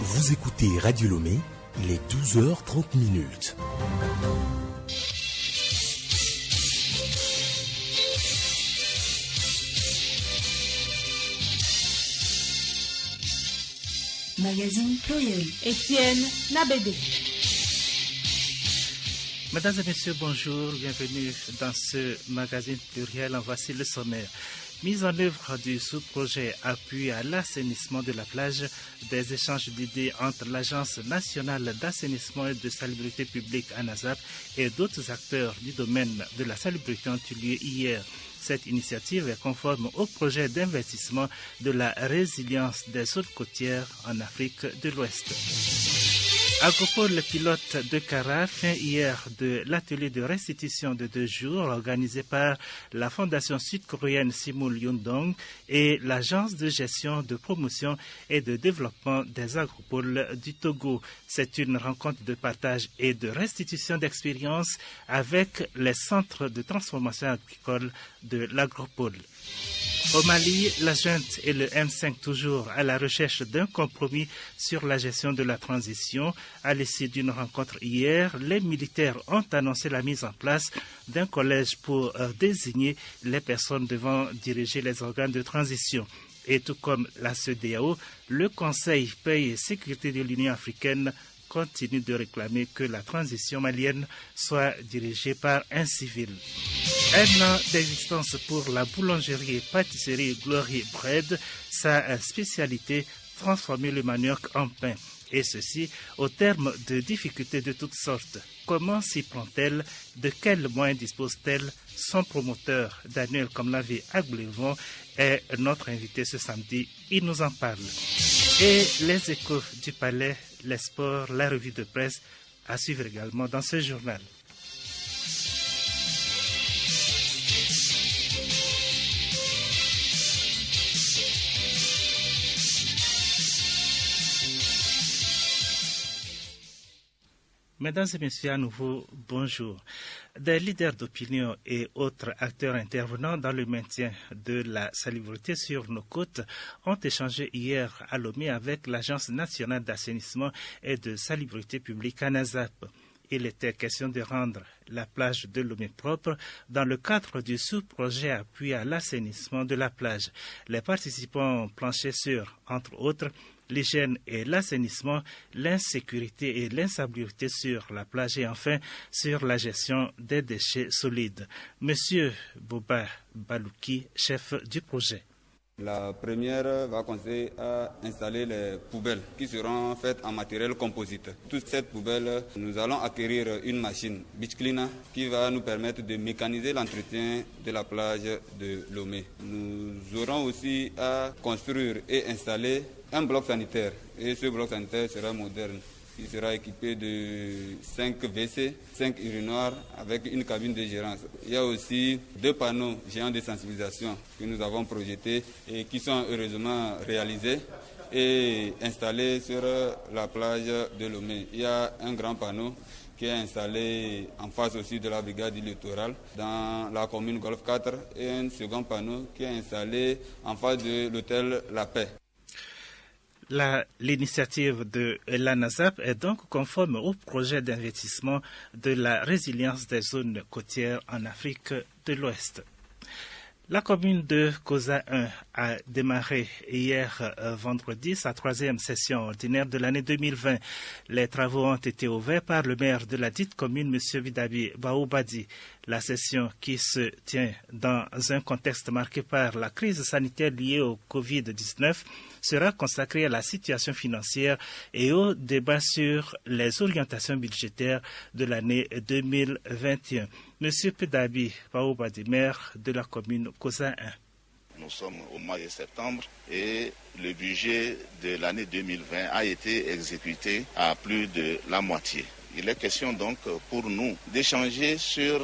Vous écoutez Radio Lomé, il est 12h30. Magazine Pluriel. Étienne Nabédé. Mesdames et messieurs, bonjour, bienvenue dans ce magazine pluriel. En voici le sommaire. Mise en œuvre du sous-projet appui à l'assainissement de la plage, des échanges d'idées entre l'Agence nationale d'assainissement et de salubrité publique ANASAP et d'autres acteurs du domaine de la salubrité ont eu lieu hier. Cette initiative est conforme au projet d'investissement de la résilience des zones côtières en Afrique de l'Ouest. Agropole pilote de Kara, fin hier de l'atelier de restitution de 2 jours organisé par la Fondation sud-coréenne Simul Yundong et l'Agence de gestion, de promotion et de développement des agropoles du Togo. C'est une rencontre de partage et de restitution d'expériences avec les centres de transformation agricole de l'agropole. Au Mali, la junte et le M5 toujours à la recherche d'un compromis sur la gestion de la transition. À l'issue d'une rencontre hier, les militaires ont annoncé la mise en place d'un collège pour désigner les personnes devant diriger les organes de transition. Et tout comme la CEDEAO, le Conseil paix et sécurité de l'Union africaine continue de réclamer que la transition malienne soit dirigée par un civil. 1 an d'existence pour la boulangerie et pâtisserie Glory Bread, sa spécialité, transformer le manioc en pain. Et ceci au terme de difficultés de toutes sortes. Comment s'y prend-elle? De quels moyens dispose-t-elle? Son promoteur, Daniel Komlavi Agblevon, est notre invité ce samedi. Il nous en parle. Et les échos du palais, les sports, la revue de presse à suivre également dans ce journal. Mesdames et messieurs, à nouveau, bonjour. Des leaders d'opinion et autres acteurs intervenant dans le maintien de la salubrité sur nos côtes ont échangé hier à Lomé avec l'Agence nationale d'assainissement et de salubrité publique ANASAP. Il était question de rendre la plage de Lomé propre dans le cadre du sous-projet appui à l'assainissement de la plage. Les participants ont planché sur, entre autres, l'hygiène et l'assainissement, l'insécurité et l'insalubrité sur la plage et enfin sur la gestion des déchets solides. Monsieur Boba Balouki, chef du projet. La première va consister à installer les poubelles qui seront faites en matériel composite. Toute cette poubelle, nous allons acquérir une machine beach cleaner qui va nous permettre de mécaniser l'entretien de la plage de Lomé. Nous aurons aussi à construire et installer un bloc sanitaire et ce bloc sanitaire sera moderne. Il sera équipé de 5 WC, 5 urinoirs avec une cabine de gérance. Il y a aussi 2 panneaux géants de sensibilisation que nous avons projetés et qui sont heureusement réalisés et installés sur la plage de Lomé. Il y a un grand panneau qui est installé en face aussi de la brigade du littoral dans la commune Golfe 4 et un second panneau qui est installé en face de l'hôtel La Paix. L'initiative de l'ANASAP est donc conforme au projet d'investissement de la résilience des zones côtières en Afrique de l'Ouest. La commune de Koza 1 a démarré hier vendredi sa 3e session ordinaire de l'année 2020. Les travaux ont été ouverts par le maire de la dite commune, M. Bidabi Baoubadi. La session qui se tient dans un contexte marqué par la crise sanitaire liée au Covid-19 sera consacrée à la situation financière et au débat sur les orientations budgétaires de l'année 2021. Monsieur Bidabi Baoubadi, maire de la commune Koza 1. Nous sommes au mois de septembre et le budget de l'année 2020 a été exécuté à plus de la moitié. Il est question donc pour nous d'échanger sur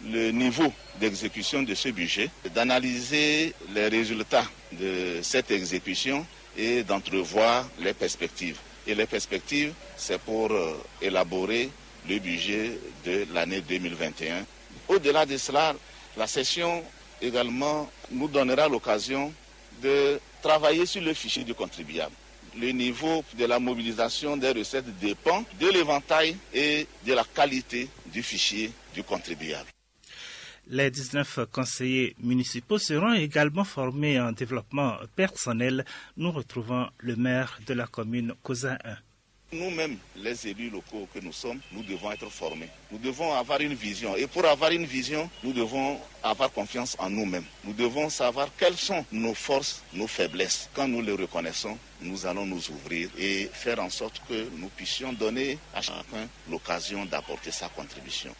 le niveau d'exécution de ce budget, d'analyser les résultats de cette exécution et d'entrevoir les perspectives. Et les perspectives, c'est pour élaborer le budget de l'année 2021. Au-delà de cela, la session également nous donnera l'occasion de travailler sur le fichier du contribuable, le niveau de la mobilisation des recettes dépend de l'éventail et de la qualité du fichier du contribuable. Les 19 conseillers municipaux seront également formés en développement personnel. Nous retrouvons le maire de la commune Koza 1. Nous-mêmes, les élus locaux que nous sommes, nous devons être formés. Nous devons avoir une vision. Et pour avoir une vision, nous devons avoir confiance en nous-mêmes. Nous devons savoir quelles sont nos forces, nos faiblesses. Quand nous les reconnaissons, nous allons nous ouvrir et faire en sorte que nous puissions donner à chacun l'occasion d'apporter sa contribution.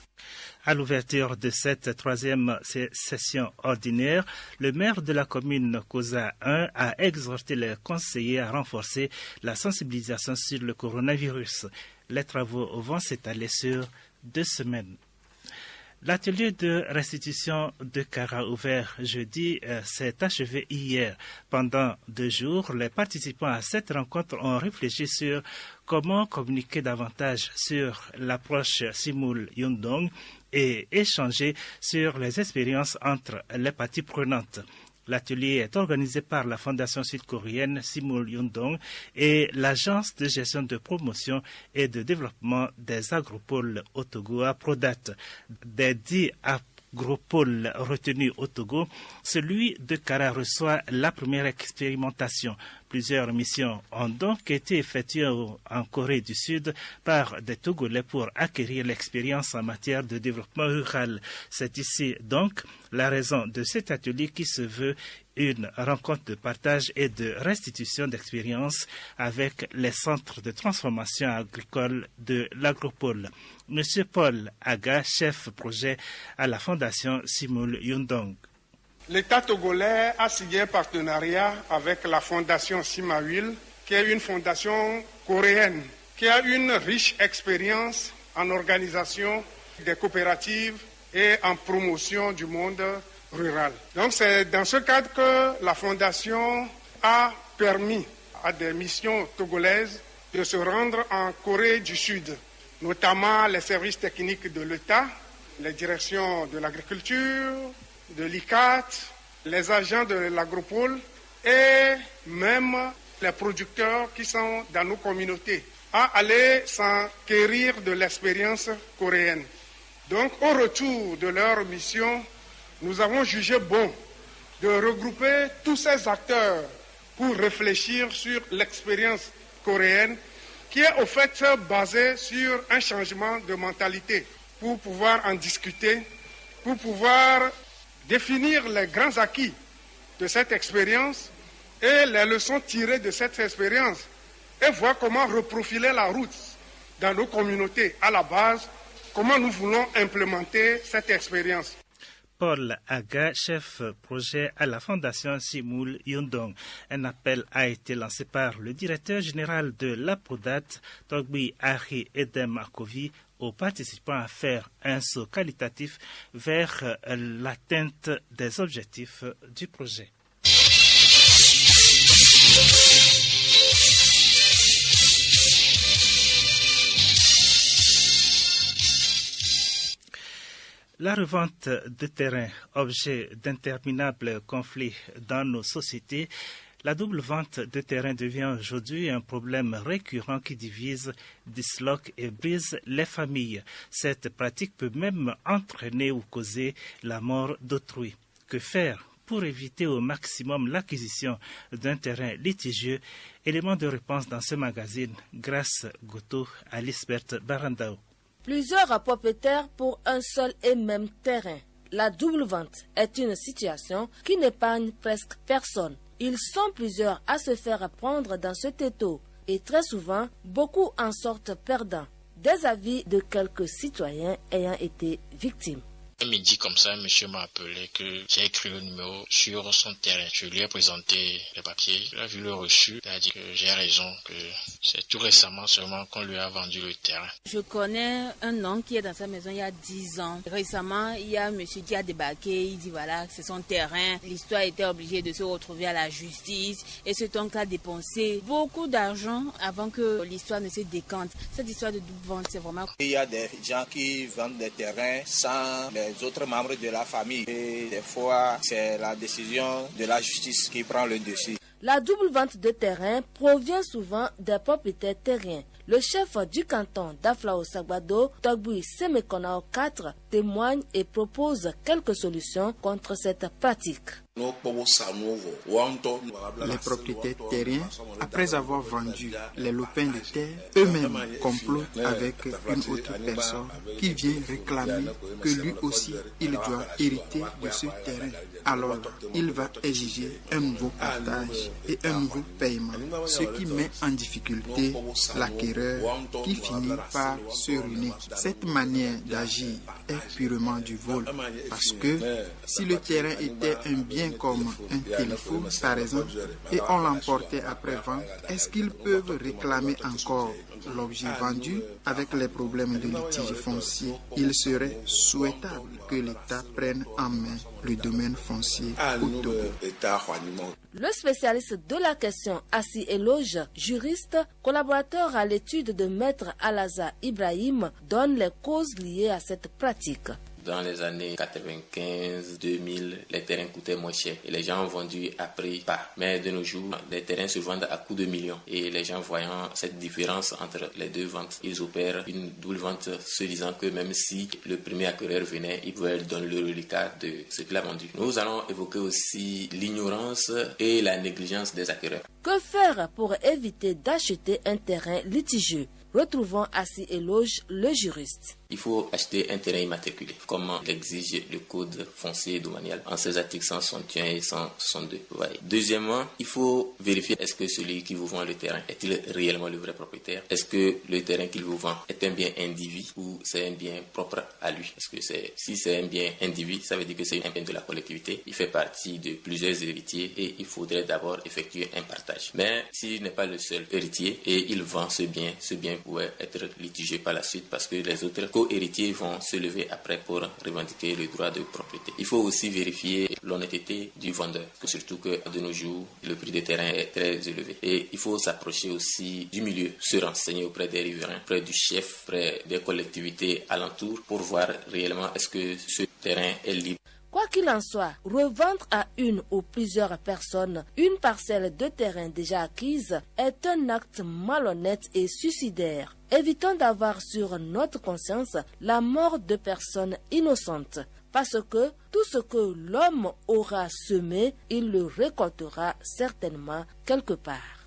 À l'ouverture de cette troisième session ordinaire, le maire de la commune Koza 1 a exhorté les conseillers à renforcer la sensibilisation sur le coronavirus. Les travaux vont s'étaler sur 2 semaines. L'atelier de restitution de Kara ouvert jeudi s'est achevé hier. Pendant 2 jours, les participants à cette rencontre ont réfléchi sur comment communiquer davantage sur l'approche Simul Yundong et échanger sur les expériences entre les parties prenantes. L'atelier est organisé par la Fondation sud-coréenne Simul Yundong et l'Agence de gestion de promotion et de développement des agropoles au Togo à Prodat. Des 10 agropoles retenus au Togo, celui de Kara reçoit la première expérimentation. Plusieurs missions ont donc été effectuées en Corée du Sud par des Togolais pour acquérir l'expérience en matière de développement rural. C'est ici donc la raison de cet atelier qui se veut une rencontre de partage et de restitution d'expérience avec les centres de transformation agricole de l'agropole. Monsieur Paul Aga, chef projet à la Fondation Simul Yundong. L'État togolais a signé un partenariat avec la Fondation Simawil, qui est une fondation coréenne, qui a une riche expérience en organisation des coopératives et en promotion du monde rural. Donc c'est dans ce cadre que la Fondation a permis à des missions togolaises de se rendre en Corée du Sud, notamment les services techniques de l'État, les directions de l'agriculture, de l'ICAT, les agents de l'agropole et même les producteurs qui sont dans nos communautés, à aller s'enquérir de l'expérience coréenne. Donc, au retour de leur mission, nous avons jugé bon de regrouper tous ces acteurs pour réfléchir sur l'expérience coréenne qui est au fait basée sur un changement de mentalité pour pouvoir en discuter, pour pouvoir définir les grands acquis de cette expérience et les leçons tirées de cette expérience et voir comment reprofiler la route dans nos communautés à la base, comment nous voulons implémenter cette expérience. Paul Aga, chef projet à la Fondation Simul Yundong. Un appel a été lancé par le directeur général de l'APRODAT, Togbi Ari Edem Akovi, aux participants à faire un saut qualitatif vers l'atteinte des objectifs du projet. La revente de terrain, objet d'interminables conflits dans nos sociétés, la double vente de terrain devient aujourd'hui un problème récurrent qui divise, disloque et brise les familles. Cette pratique peut même entraîner ou causer la mort d'autrui. Que faire pour éviter au maximum l'acquisition d'un terrain litigieux? Élément de réponse dans ce magazine, grâce Goto à Lisbeth Barandao. Plusieurs propriétaires pour un seul et même terrain. La double vente est une situation qui n'épargne presque personne. Ils sont plusieurs à se faire prendre dans ce étau et très souvent, beaucoup en sortent perdants. Des avis de quelques citoyens ayant été victimes. Un midi comme ça, un monsieur m'a appelé que j'ai écrit le numéro sur son terrain. Je lui ai présenté les papiers. Il a vu le reçu. Il a dit que j'ai raison, que c'est tout récemment seulement qu'on lui a vendu le terrain. Je connais un homme qui est dans sa maison il y a 10 ans. Récemment, il y a un monsieur qui a débarqué. Il dit voilà, c'est son terrain. L'histoire était obligée de se retrouver à la justice. Et cet homme a dépensé beaucoup d'argent avant que l'histoire ne se décante. Cette histoire de double vente, c'est vraiment... Il y a des gens qui vendent des terrains sans les autres membres de la famille. Et des fois, c'est la décision de la justice qui prend le dessus. La double vente de terrain provient souvent des propriétaires terriens. Le chef du canton d'Aflao Sagbado, Togbui Semekonao 4, témoigne et propose quelques solutions contre cette pratique. Les propriétaires terriens, après avoir vendu les lopins de terre, eux-mêmes complotent avec une autre personne qui vient réclamer que lui aussi il doit hériter de ce terrain. Alors, il va exiger un nouveau partage et un nouveau paiement, ce qui met en difficulté l'acquéreur qui finit par se ruiner. Cette manière d'agir est purement du vol, parce que si le terrain était un bien comme un téléphone, par exemple, et on l'emportait après vente, est-ce qu'ils peuvent réclamer encore l'objet vendu? Avec les problèmes de litige foncier, il serait souhaitable que l'État prenne en main le domaine foncier au Togo. Le spécialiste de la question Assi Eloge, juriste, collaborateur à l'étude de Maître Alaza Ibrahim, donne les causes liées à cette pratique. Dans les années 95-2000, les terrains coûtaient moins cher et les gens ont vendu à prix bas. Mais de nos jours, les terrains se vendent à coût de millions. Et les gens voyant cette différence entre les deux ventes, ils opèrent une double vente se disant que même si le premier acquéreur venait, il pouvait donner le reliquat de ce qu'il a vendu. Nous allons évoquer aussi l'ignorance et la négligence des acquéreurs. Que faire pour éviter d'acheter un terrain litigieux? Retrouvons Assi Eloge, le juriste. Il faut acheter un terrain immatriculé, comme l'exige le code foncier et domanial en ses articles 161 et 162. Ouais. Deuxièmement, il faut vérifier est-ce que celui qui vous vend le terrain est-il réellement le vrai propriétaire? Est-ce que le terrain qu'il vous vend est un bien individu ou c'est un bien propre à lui? Parce que si c'est un bien individu, ça veut dire que c'est un bien de la collectivité. Il fait partie de plusieurs héritiers et il faudrait d'abord effectuer un partage. Mais s'il n'est pas le seul héritier et il vend ce bien pourrait être litigé par la suite parce que les autres co-héritiers vont se lever après pour revendiquer le droit de propriété. Il faut aussi vérifier l'honnêteté du vendeur, surtout que de nos jours, le prix des terrains est très élevé. Et il faut s'approcher aussi du milieu, se renseigner auprès des riverains, auprès du chef, auprès des collectivités alentours pour voir réellement est-ce que ce terrain est libre. Quoi qu'il en soit, revendre à une ou plusieurs personnes une parcelle de terrain déjà acquise est un acte malhonnête et suicidaire. Évitons d'avoir sur notre conscience la mort de personnes innocentes, parce que tout ce que l'homme aura semé, il le récoltera certainement quelque part.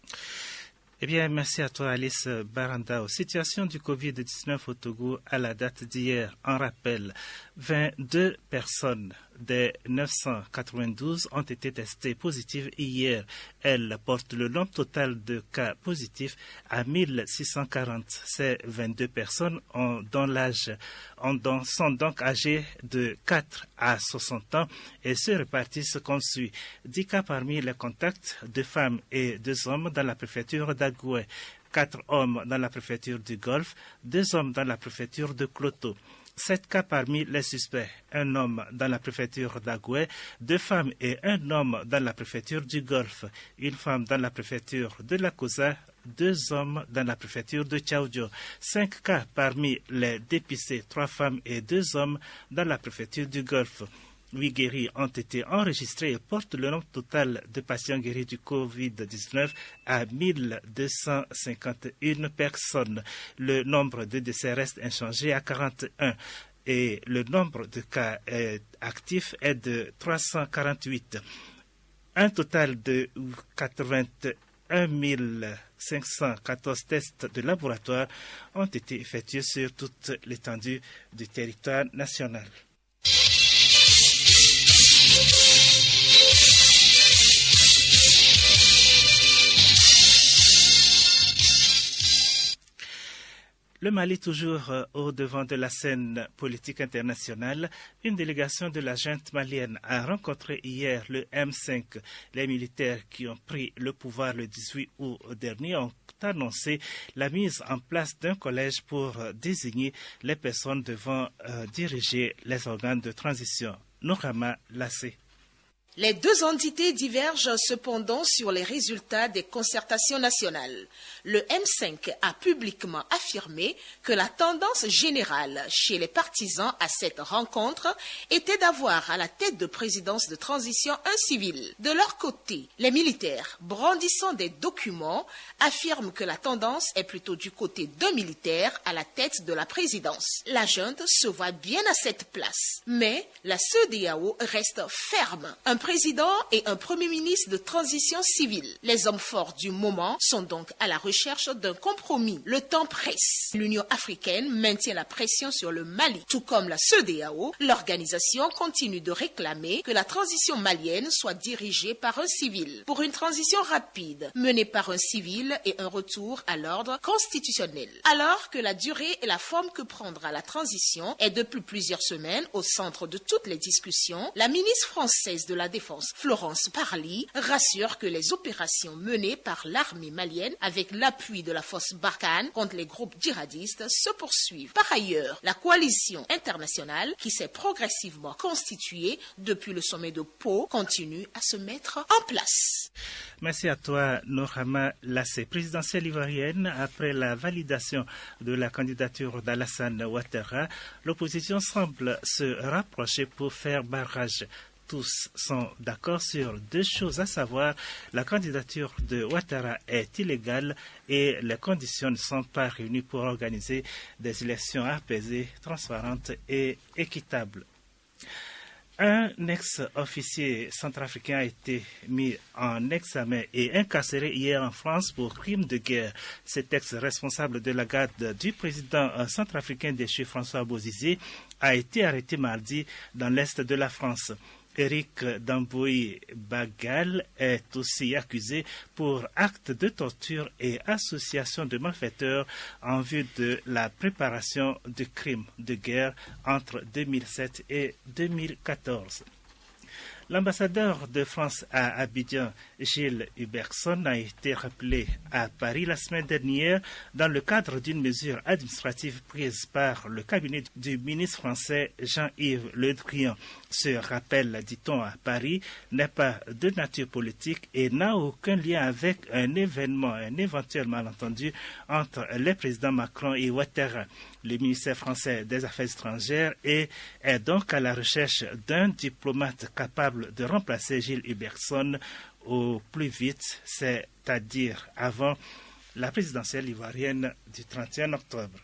Eh bien, merci à toi, Alice Baranda. Situation du Covid-19 au Togo à la date d'hier. En rappel, 22 personnes des 992 ont été testées positives hier. Elles portent le nombre total de cas positifs à 1640. Ces 22 personnes sont donc âgées de 4 à 60 ans et se répartissent comme suit. 10 cas parmi les contacts de femmes et 2 hommes dans la préfecture d'Agoué, 4 hommes dans la préfecture du Golfe, 2 hommes dans la préfecture de Kloto. 7 cas parmi les suspects, 1 homme dans la préfecture d'Agoué, 2 femmes et 1 homme dans la préfecture du Golfe, 1 femme dans la préfecture de la Kosa, 2 hommes dans la préfecture de Tchaoudjo. 5 cas parmi les dépistés, 3 femmes et 2 hommes dans la préfecture du Golfe. 8 guéris ont été enregistrés et portent le nombre total de patients guéris du Covid-19 à 1251 personnes. Le nombre de décès reste inchangé à 41 et le nombre de cas actifs est de 348. Un total de 81 514 tests de laboratoire ont été effectués sur toute l'étendue du territoire national. Le Mali toujours au devant de la scène politique internationale. Une délégation de la junte malienne a rencontré hier le M5. Les militaires qui ont pris le pouvoir le 18 août dernier ont annoncé la mise en place d'un collège pour désigner les personnes devant diriger les organes de transition. Nourama Lassé. Les deux entités divergent cependant sur les résultats des concertations nationales. Le M5 a publiquement affirmé que la tendance générale chez les partisans à cette rencontre était d'avoir à la tête de présidence de transition un civil. De leur côté, les militaires, brandissant des documents, affirment que la tendance est plutôt du côté d'un militaire à la tête de la présidence. La junte se voit bien à cette place, mais la CEDEAO reste ferme. Un président et un premier ministre de transition civile. Les hommes forts du moment sont donc à la recherche d'un compromis. Le temps presse. L'Union africaine maintient la pression sur le Mali. Tout comme la CEDEAO, l'organisation continue de réclamer que la transition malienne soit dirigée par un civil. Pour une transition rapide, menée par un civil et un retour à l'ordre constitutionnel. Alors que la durée et la forme que prendra la transition est depuis plusieurs semaines au centre de toutes les discussions, la ministre française de la Défense, Florence Parly, rassure que les opérations menées par l'armée malienne avec l'appui de la force Barkhane contre les groupes djihadistes se poursuivent. Par ailleurs, la coalition internationale qui s'est progressivement constituée depuis le sommet de Pau continue à se mettre en place. Merci à toi, Norama Lassé. Présidentielle ivoirienne, après la validation de la candidature d'Alassane Ouattara, l'opposition semble se rapprocher pour faire barrage. Tous sont d'accord sur deux choses, à savoir la candidature de Ouattara est illégale et les conditions ne sont pas réunies pour organiser des élections apaisées, transparentes et équitables. Un ex-officier centrafricain a été mis en examen et incarcéré hier en France pour crime de guerre. Cet ex-responsable de la garde du président centrafricain déchu François Bozizé a été arrêté mardi dans l'est de la France. Eric Damboui Bagal est aussi accusé pour acte de torture et association de malfaiteurs en vue de la préparation de crimes de guerre entre 2007 et 2014. L'ambassadeur de France à Abidjan, Gilles Hubertson, a été rappelé à Paris la semaine dernière dans le cadre d'une mesure administrative prise par le cabinet du ministre français Jean-Yves Le Drian. Ce rappel, dit-on à Paris, n'est pas de nature politique et n'a aucun lien avec un éventuel malentendu entre les présidents Macron et Ouattara. Le ministère français des Affaires étrangères est donc à la recherche d'un diplomate capable de remplacer Gilles Hubertson au plus vite, c'est-à-dire avant la présidentielle ivoirienne du 31 octobre.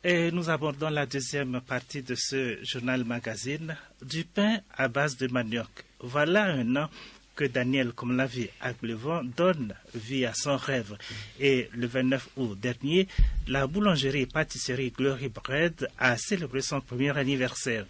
Et nous abordons la deuxième partie de ce journal magazine, du pain à base de manioc. Voilà un an que Daniel Komlavi Agblevan donne vie à son rêve. Et le 29 août dernier, la boulangerie-pâtisserie Glory Bread a célébré son premier anniversaire.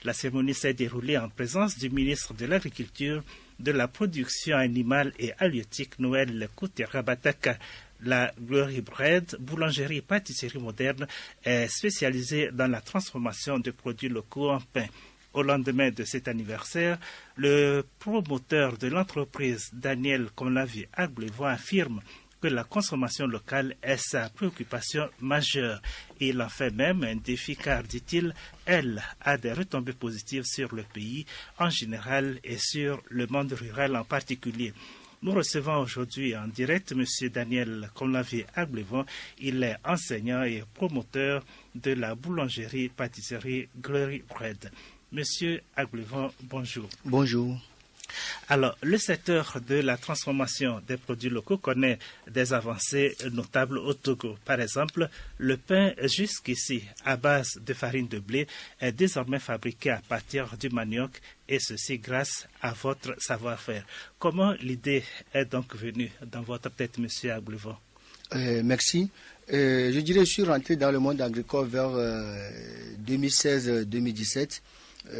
La cérémonie s'est déroulée en présence du ministre de l'Agriculture, de la Production animale et halieutique Noël Koutera-Bataka. La Glory Bread, boulangerie-pâtisserie moderne, est spécialisée dans la transformation de produits locaux en pain. Au lendemain de cet anniversaire, le promoteur de l'entreprise, Daniel Komlavi Agblevan, affirme que la consommation locale est sa préoccupation majeure. Il en fait même un défi car, dit-il, elle a des retombées positives sur le pays en général et sur le monde rural en particulier. Nous recevons aujourd'hui en direct M. Daniel Komlavi Agblevan. Il est enseignant et promoteur de la boulangerie-pâtisserie Glory Bread. Monsieur Agblevan, bonjour. Bonjour. Alors, le secteur de la transformation des produits locaux connaît des avancées notables au Togo. Par exemple, le pain jusqu'ici à base de farine de blé est désormais fabriqué à partir du manioc et ceci grâce à votre savoir-faire. Comment l'idée est donc venue dans votre tête, monsieur Agblevan? Merci. Je dirais que je suis rentré dans le monde agricole vers 2016-2017.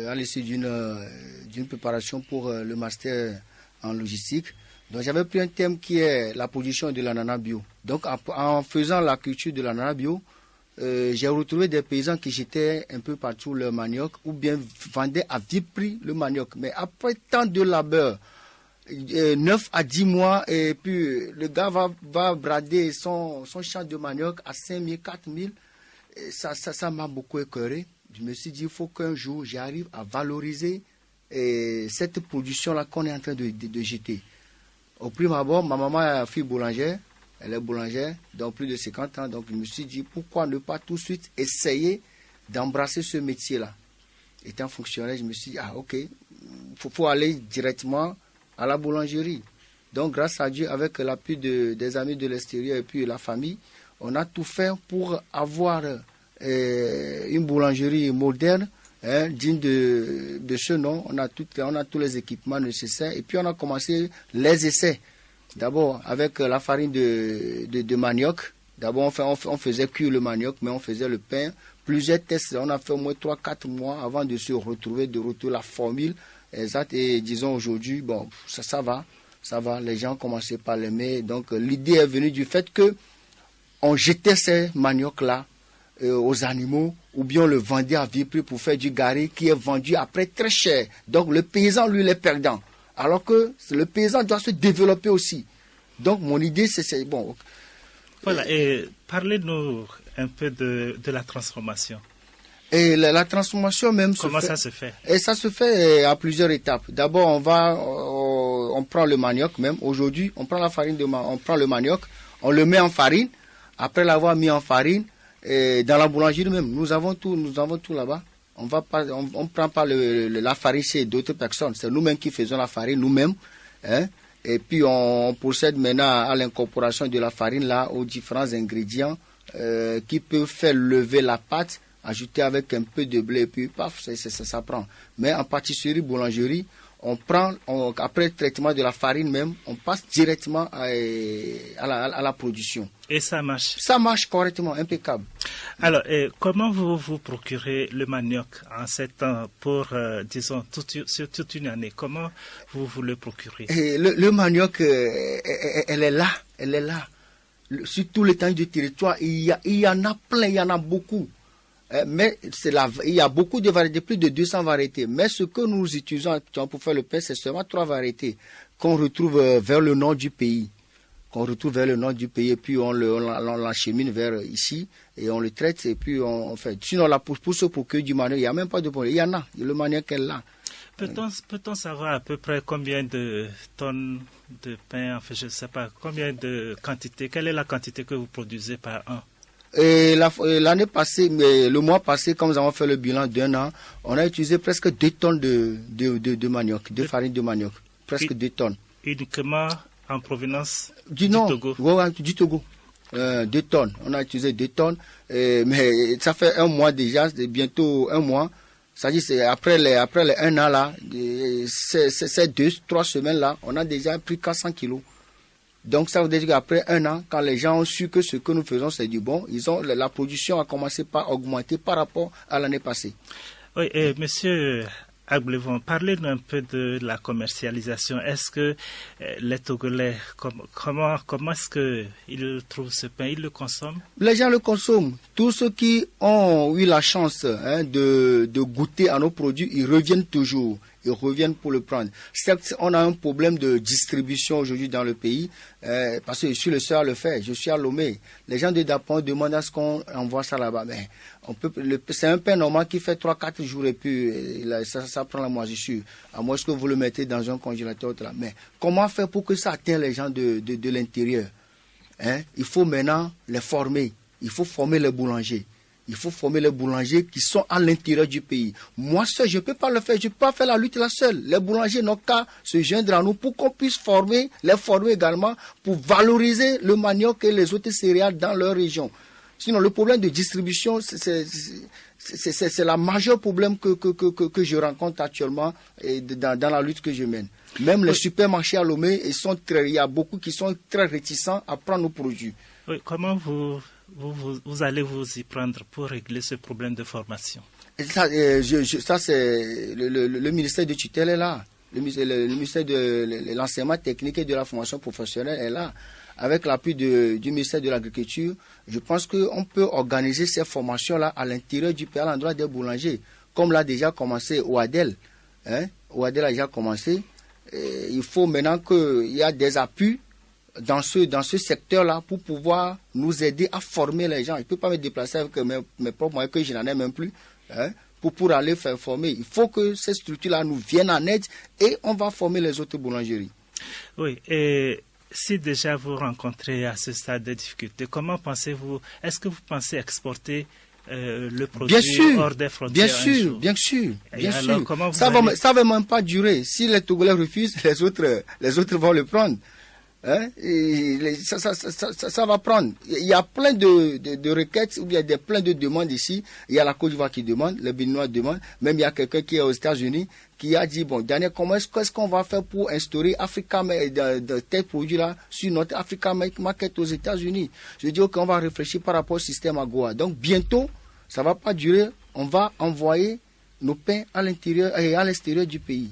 À l'issue d'une préparation pour le master en logistique. Donc j'avais pris un thème qui est la production de l'ananas bio. Donc en faisant la culture de l'ananas bio, j'ai retrouvé des paysans qui jetaient un peu partout le manioc ou bien vendaient à vil prix le manioc. Mais après tant de labeur, 9 à 10 mois, et puis le gars va brader son champ de manioc à 5 000, 4 000. Ça m'a beaucoup écœuré. Je me suis dit, il faut qu'un jour, j'arrive à valoriser cette production-là qu'on est en train de jeter. Au prime abord, ma maman est fille boulangère. Elle est boulangère, donc plus de 50 ans. Donc je me suis dit, pourquoi ne pas tout de suite essayer d'embrasser ce métier-là. Étant fonctionnaire, je me suis dit, ok, il faut aller directement à la boulangerie. Donc grâce à Dieu, avec l'appui des amis de l'extérieur et puis la famille, on a tout fait pour avoir une boulangerie moderne, digne de ce nom. On a tous les équipements nécessaires et puis on a commencé les essais. D'abord avec la farine de manioc. D'abord on faisait cuire le manioc, mais on faisait le pain. Plusieurs tests, on a fait au moins 3-4 mois avant de se retrouver, de retrouver la formule exacte. Et disons aujourd'hui, bon, ça va, les gens commençaient par l'aimer. Donc l'idée est venue du fait que on jetait ces maniocs-là aux animaux, ou bien on le vendait à vil prix pour faire du gari qui est vendu après très cher. Donc le paysan, lui, il est perdant. Alors que le paysan doit se développer aussi. Donc mon idée, c'est bon. Voilà, et parlez-nous un peu de la transformation. Et la transformation même Comment ça se fait? Et ça se fait à plusieurs étapes. D'abord, on prend le manioc même. Aujourd'hui, on prend la farine on prend le manioc, on le met en farine. Après l'avoir mis en farine, dans la boulangerie même, nous avons tout là-bas. On prend pas la farine chez d'autres personnes. C'est nous-mêmes qui faisons la farine, nous-mêmes. Et puis on procède maintenant à l'incorporation de la farine là aux différents ingrédients qui peuvent faire lever la pâte, ajouter avec un peu de blé, et puis paf, ça prend. Mais en pâtisserie, boulangerie, après le traitement de la farine même, on passe directement à la production. Et ça marche? Ça marche correctement, impeccable. Alors, comment vous procurez le manioc en 7 ans pour, disons, sur toute une année? Comment vous le procurez? Le manioc, elle est là. Sur tout l'étendue du territoire, il y en a plein, il y en a beaucoup. Mais il y a beaucoup de variétés, plus de 200 variétés. Mais ce que nous utilisons pour faire le pain, c'est seulement 3 variétés qu'on retrouve vers le nord du pays. Et puis on l'achemine vers ici, et on le traite, et puis on fait. Sinon, pour se procurer du manioc, il n'y a même pas de problème. Il y en a, le manioc est là. Peut-on savoir à peu près combien de tonnes de pain, enfin, je ne sais pas, combien de quantité, quelle est la quantité que vous produisez par an? Et l'année passée, mais le mois passé, quand nous avons fait le bilan d'un an, on a utilisé presque 2 tonnes de manioc, de farine de manioc. Presque 2 tonnes. Uniquement en provenance du Togo? Oui, du Togo. 2 tonnes. On a utilisé 2 tonnes. Mais ça fait 1 mois déjà, bientôt 1 mois. C'est-à-dire, après les 1 an là, ces 2-3 semaines là, on a déjà pris 400 kilos. Donc ça veut dire qu'après 1 an, quand les gens ont su que ce que nous faisons c'est du bon, la production a commencé par augmenter par rapport à l'année passée. Oui, et monsieur Agblevon, parlez-nous un peu de la commercialisation. Est-ce que les Togolais, comment est-ce qu'ils trouvent ce pain? Ils le consomment? Les gens le consomment. Tous ceux qui ont eu la chance de goûter à nos produits, ils reviennent toujours. Ils reviennent pour le prendre. Certes, on a un problème de distribution aujourd'hui dans le pays, parce que je suis le seul à le faire. Je suis à Lomé. Les gens de Dapon demandent à ce qu'on envoie ça là-bas. Mais c'est un pain normal qui fait 3-4 jours et puis ça prend la moisissure. À moins que vous le mettez dans un congélateur. Là. Mais comment faire pour que ça atteigne les gens de l'intérieur? Il faut maintenant les former. Il faut former les boulangers. Il faut former les boulangers qui sont à l'intérieur du pays. Moi seul, je ne peux pas le faire. Je ne peux pas faire la lutte là seul. Les boulangers n'ont qu'à se joindre à nous pour qu'on puisse les former également pour valoriser le manioc et les autres céréales dans leur région. Sinon, le problème de distribution, c'est le majeur problème que je rencontre actuellement dans la lutte que je mène. Même les supermarchés à Lomé, il y a beaucoup qui sont très réticents à prendre nos produits. Oui, comment vous allez vous y prendre pour régler ce problème de formation? Ça, c'est le ministère de tutelle est là. Le ministère de l'enseignement technique et de la formation professionnelle est là. Avec l'appui du ministère de l'Agriculture, je pense qu'on peut organiser ces formations-là à l'intérieur du pays, à l'endroit des boulangers, comme l'a déjà commencé Ouadel. Ouadel a déjà commencé. il faut maintenant qu'il y a des appuis dans ce secteur-là pour pouvoir nous aider à former les gens. Je ne peux pas me déplacer avec mes propres moyens que je n'en ai même plus, hein, pour aller faire former. Il faut que ces structures-là nous viennent en aide et on va former les autres boulangeries. Oui, et si déjà vous rencontrez à ce stade des difficultés, comment pensez-vous, est-ce que vous pensez exporter le produit hors des frontières? Bien sûr. Alors, ça va même pas durer. Si les Togolais refusent, les autres vont le prendre. Hein? Ça va prendre. Il y a plein de requêtes, ou il y a plein de demandes ici. Il y a la Côte d'Ivoire qui demande, les Béninois demandent. Même il y a quelqu'un qui est aux États-Unis qui a dit, bon, Daniel, qu'est-ce qu'on va faire pour instaurer Africa de tels produits-là sur notre Africa Market aux États-Unis? Je dis, ok, on va réfléchir par rapport au système AGOA. Donc, bientôt, ça ne va pas durer. On va envoyer nos pains à l'intérieur et à l'extérieur du pays.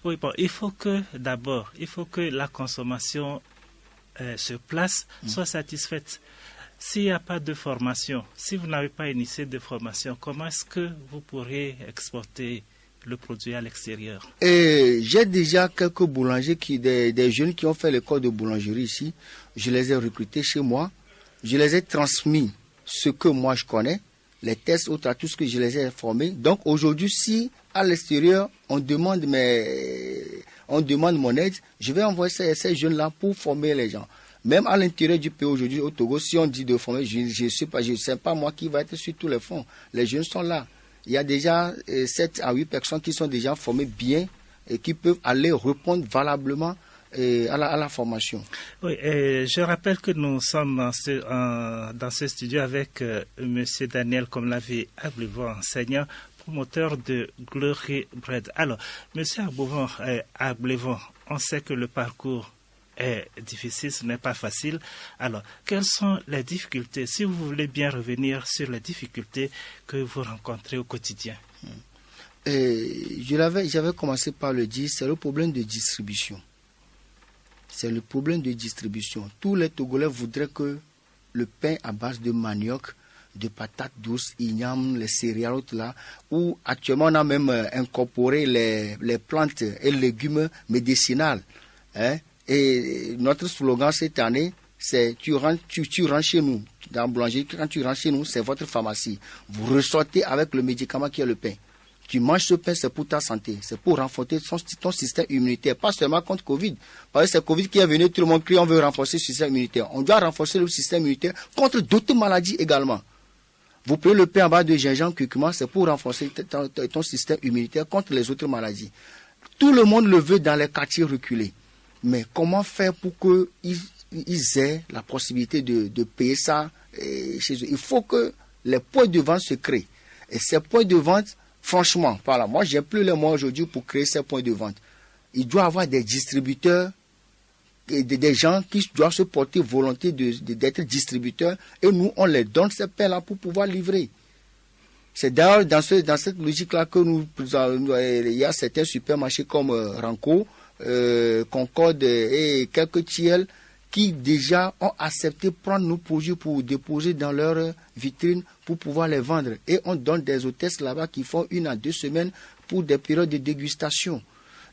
Oui, bon, il faut que la consommation sur place soit satisfaite. S'il n'y a pas de formation, si vous n'avez pas initié de formation, comment est-ce que vous pourrez exporter le produit à l'extérieur? J'ai déjà quelques boulangers, des jeunes qui ont fait l'école de boulangerie ici. Je les ai recrutés chez moi. Je les ai transmis ce que moi je connais, les tests, tout ce que je les ai formés. Donc aujourd'hui, si à l'extérieur, on demande mon aide, je vais envoyer ces jeunes-là pour former les gens. Même à l'intérieur du pays aujourd'hui, au Togo, si on dit de former, je ne sais pas moi qui va être sur tous les fonds. Les jeunes sont là. Il y a déjà 7 à 8 personnes qui sont déjà formées bien et qui peuvent aller répondre valablement à la formation. Oui, je rappelle que nous sommes dans ce studio avec M. Daniel Komlavi Ablevon, enseignant, promoteur de Glory Bread. Alors, M. Ablevon, on sait que le parcours est difficile, ce n'est pas facile. Alors, quelles sont les difficultés, si vous voulez bien revenir sur les difficultés que vous rencontrez au quotidien? J'avais commencé par le dire, c'est le problème de distribution. C'est le problème de distribution. Tous les Togolais voudraient que le pain à base de manioc, de patates douces, igname, les céréales là, où actuellement on a même incorporé les plantes et légumes médicinales. Hein? Et notre slogan cette année, c'est tu rentres chez nous, dans la boulangerie, quand tu rentres chez nous, c'est votre pharmacie. Vous ressortez avec le médicament qui est le pain. Tu manges ce pain, c'est pour ta santé, c'est pour renforcer ton système immunitaire, pas seulement contre Covid. Parce que c'est Covid qui est venu, tout le monde crie, on veut renforcer le système immunitaire. On doit renforcer le système immunitaire contre d'autres maladies également. Vous prenez le pain en base de gingembre, curcuma, c'est pour renforcer ton système immunitaire contre les autres maladies. Tout le monde le veut dans les quartiers reculés. Mais comment faire pour qu'ils aient la possibilité de payer ça chez eux? Il faut que les points de vente se créent. Et ces points de vente, franchement, voilà, moi, j'ai plus les moyens aujourd'hui pour créer ces points de vente. Il doit y avoir des distributeurs, des gens qui doivent se porter volonté d'être distributeurs, et nous, on les donne ces pains-là pour pouvoir livrer. C'est d'ailleurs dans cette logique-là que il y a certains supermarchés comme Ranco, Concorde et quelques tiels qui déjà ont accepté de prendre nos produits pour déposer dans leur vitrine pour pouvoir les vendre. Et on donne des hôtesses là-bas qui font 1 à 2 semaines pour des périodes de dégustation.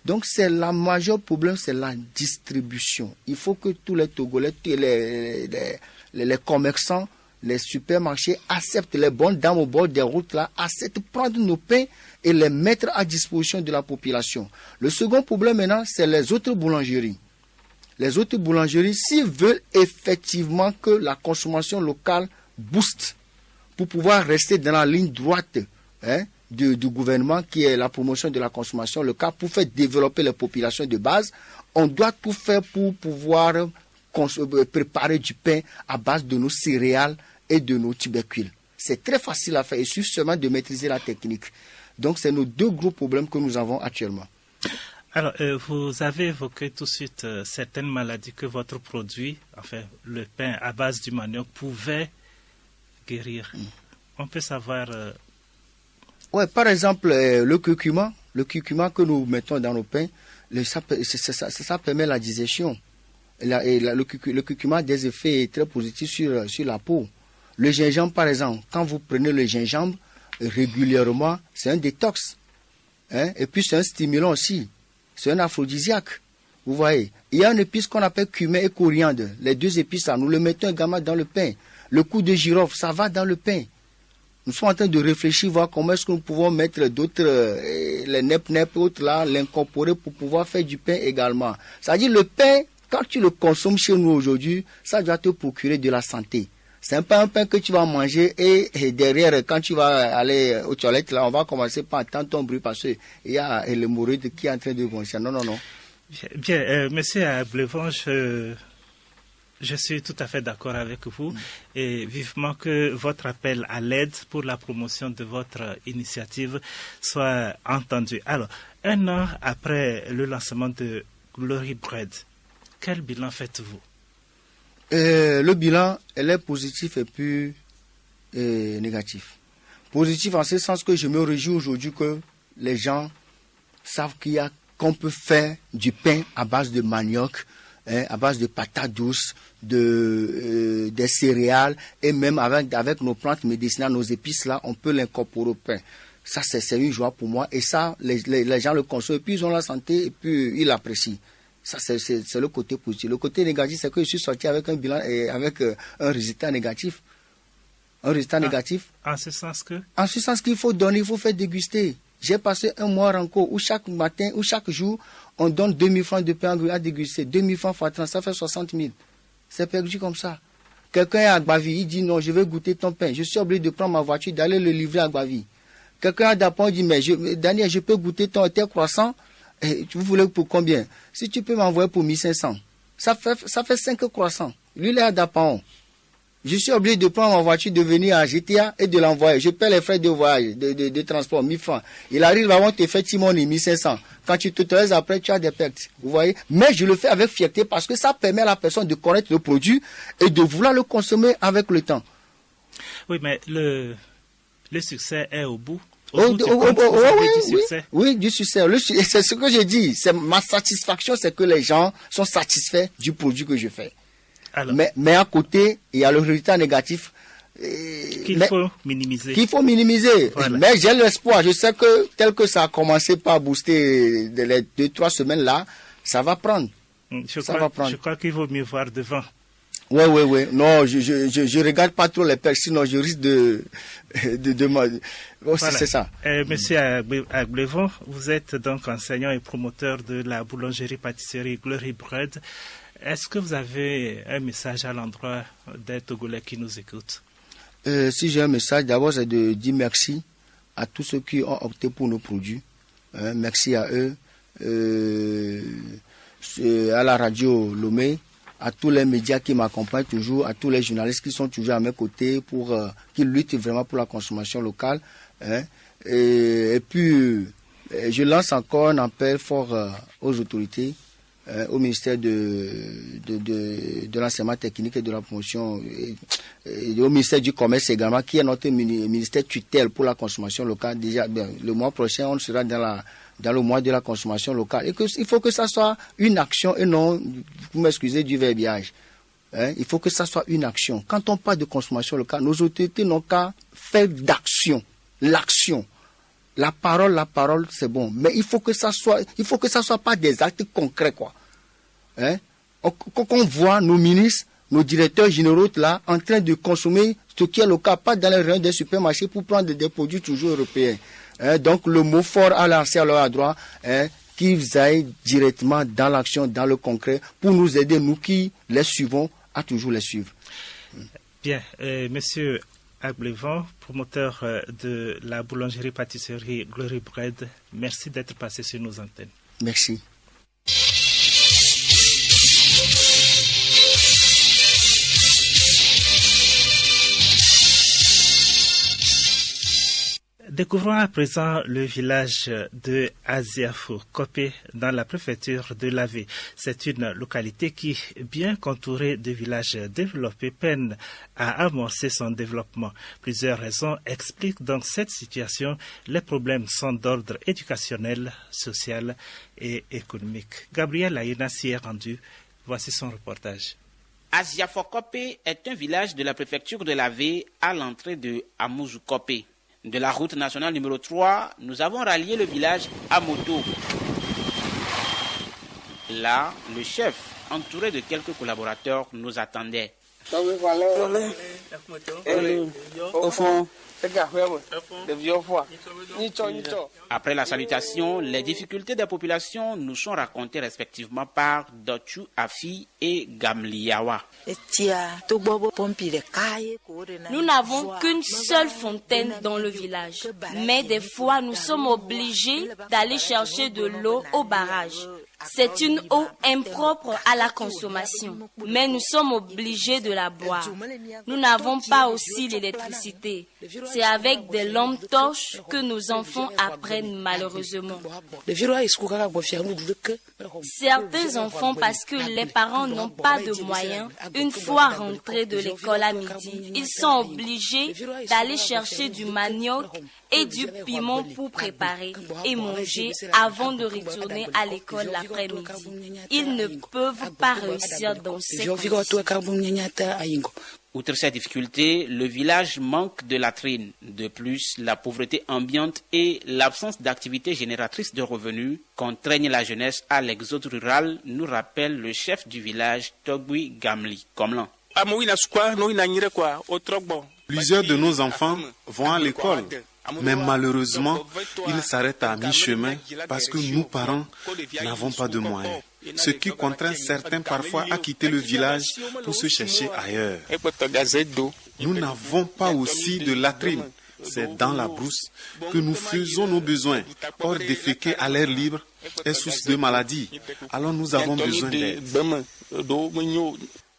Donc c'est le majeur problème, c'est la distribution. Il faut que tous les Togolais, les commerçants, les supermarchés acceptent, les bonnes dames au bord des routes là, acceptent de prendre nos pains et les mettre à disposition de la population. Le second problème maintenant, c'est les autres boulangeries. Les autres boulangeries, s'ils veulent effectivement que la consommation locale booste pour pouvoir rester dans la ligne droite du gouvernement qui est la promotion de la consommation locale, pour faire développer les populations de base, on doit tout faire pour pouvoir préparer du pain à base de nos céréales et de nos tubercules. C'est très facile à faire, il suffit seulement de maîtriser la technique. Donc c'est nos 2 gros problèmes que nous avons actuellement. Alors, vous avez évoqué tout de suite certaines maladies que votre produit, enfin le pain à base du manioc, pouvait guérir. On peut savoir... Ouais, par exemple, le curcuma que nous mettons dans nos pains, ça permet la digestion. Le curcuma a des effets très positifs sur la peau. Le gingembre, par exemple, quand vous prenez le gingembre régulièrement, c'est un détox. Et puis c'est un stimulant aussi. C'est un aphrodisiaque. Vous voyez, il y a une épice qu'on appelle cumin et coriandre. Les deux épices là, nous le mettons également dans le pain. Le cou de girofle, ça va dans le pain. Nous sommes en train de réfléchir, voir comment est-ce que nous pouvons mettre d'autres, les nep autres là, l'incorporer pour pouvoir faire du pain également. C'est-à-dire le pain, quand tu le consommes chez nous aujourd'hui, ça doit te procurer de la santé. C'est pas un pain que tu vas manger et derrière, quand tu vas aller aux toilettes, là, on va commencer par entendre ton bruit parce qu'il y a l'hémorroïde qui est en train de grossir. Non. Bien, monsieur Ablevon, je suis tout à fait d'accord avec vous et vivement que votre appel à l'aide pour la promotion de votre initiative soit entendu. Alors, 1 an après le lancement de Glory Bread, quel bilan faites-vous? Le bilan, elle est positif et puis négatif. Positif en ce sens que je me réjouis aujourd'hui que les gens savent qu'on peut faire du pain à base de manioc, à base de patates douces, des céréales et même avec nos plantes médicinales, nos épices là, on peut l'incorporer au pain. Ça, c'est une joie pour moi et ça, les gens le consomment et puis ils ont la santé et puis ils l'apprécient. Ça, c'est le côté positif. Le côté négatif, c'est que je suis sorti avec un bilan et avec un résultat négatif. Un résultat négatif. En ce sens que? En ce sens qu'il faut donner, il faut faire déguster. J'ai passé un mois en cours où chaque matin, ou chaque jour, on donne 2000 francs de pain à déguster. 2000 francs fois 30, ça fait 60 000. C'est perdu comme ça. Quelqu'un est à Gbavi, il dit non, je vais goûter ton pain. Je suis obligé de prendre ma voiture, d'aller le livrer à Gbavi. Quelqu'un à Dapon dit, mais Daniel, je peux goûter ton croissant. Et vous voulez pour combien? Si tu peux m'envoyer pour 1500, ça fait 5 croissants. Lui, il est à Dapon. Je suis obligé de prendre ma voiture, de venir à GTA et de l'envoyer. Je paie les frais de voyage, de transport, 1000 francs. Il arrive avant te faire Timoni, 1500. Quand tu te totalises après, tu as des pertes. Vous voyez? Mais je le fais avec fierté parce que ça permet à la personne de connaître le produit et de vouloir le consommer avec le temps. Oui, mais le succès est au bout. Oui, du succès. C'est ce que j'ai dit. Ma satisfaction, c'est que les gens sont satisfaits du produit que je fais. Alors, mais à côté, il y a le résultat négatif qu'il faut minimiser. Voilà. Mais j'ai l'espoir. Je sais que tel que ça a commencé par booster les 2-3 semaines là, ça va prendre. Je crois qu'il vaut mieux voir devant. Oui. Non, je regarde pas trop les pertes, sinon je risque de voilà. C'est ça. Monsieur Ablevon, vous êtes donc enseignant et promoteur de la boulangerie-pâtisserie Glory Bread. Est-ce que vous avez un message à l'endroit des Togolais qui nous écoutent? Si j'ai un message, d'abord c'est de dire merci à tous ceux qui ont opté pour nos produits. Merci à eux, à la radio Lomé, à tous les médias qui m'accompagnent toujours, à tous les journalistes qui sont toujours à mes côtés, qui luttent vraiment pour la consommation locale. Et puis, je lance encore un appel fort aux autorités, au ministère de l'enseignement technique et de la promotion, et au ministère du commerce également, qui est notre ministère tutelle pour la consommation locale. Déjà, le mois prochain, on sera dans le mois de la consommation locale. Et il faut que ça soit une action et non, vous m'excusez du verbiage. Il faut que ça soit une action. Quand on parle de consommation locale, nos autorités n'ont qu'à faire d'action. L'action. La parole, c'est bon. Mais il faut que ça soit pas des actes concrets, quoi. Qu'on voit nos ministres, nos directeurs généraux là, en train de consommer ce qui est local, pas dans les rayons des supermarchés pour prendre des produits toujours européens. Donc le mot fort à lancer à leur endroit, qu'ils aillent directement dans l'action, dans le concret, pour nous aider, nous qui les suivons, à toujours les suivre. Bien, monsieur Ablevon, promoteur de la boulangerie-pâtisserie Glory Bread, merci d'être passé sur nos antennes. Merci. Découvrons à présent le village de Aziafo, Kopé, dans la préfecture de l'Avé. C'est une localité qui, bien qu'entourée de villages développés, peine à amorcer son développement. Plusieurs raisons expliquent donc cette situation. Les problèmes sont d'ordre éducationnel, social et économique. Gabriel Aïna s'y est rendu. Voici son reportage. Aziafo Kopé est un village de la préfecture de l'Avé à l'entrée de Amouzou Kopé. De la route nationale numéro 3, nous avons rallié le village à moto. Là, le chef, entouré de quelques collaborateurs, nous attendait. Au fond. Après la salutation, les difficultés des populations nous sont racontées respectivement par Dotu Afi et Gamliawa. Nous n'avons qu'une seule fontaine dans le village, mais des fois nous sommes obligés d'aller chercher de l'eau au barrage. C'est une eau impropre à la consommation, mais nous sommes obligés de la boire. Nous n'avons pas aussi l'électricité. C'est avec des lampes torches que nos enfants apprennent malheureusement. Certains enfants, parce que les parents n'ont pas de moyens, une fois rentrés de l'école à midi, ils sont obligés d'aller chercher du manioc et du piment pour préparer et manger avant de retourner à l'école l'après-midi. Ils ne peuvent pas réussir dans ces conditions. Outre ces difficultés, le village manque de latrines. De plus, la pauvreté ambiante et l'absence d'activités génératrices de revenus contraignent la jeunesse à l'exode rural, nous rappelle le chef du village, Togui Gamli Komlan. Plusieurs de nos enfants vont à l'école, mais malheureusement, ils s'arrêtent à mi-chemin parce que nous, parents, n'avons pas de moyens. Ce qui contraint certains parfois à quitter le village pour se chercher ailleurs. Nous n'avons pas aussi de latrines. C'est dans la brousse que nous faisons nos besoins. Or, déféquer à l'air libre est source de maladie. Alors nous avons besoin d'aide.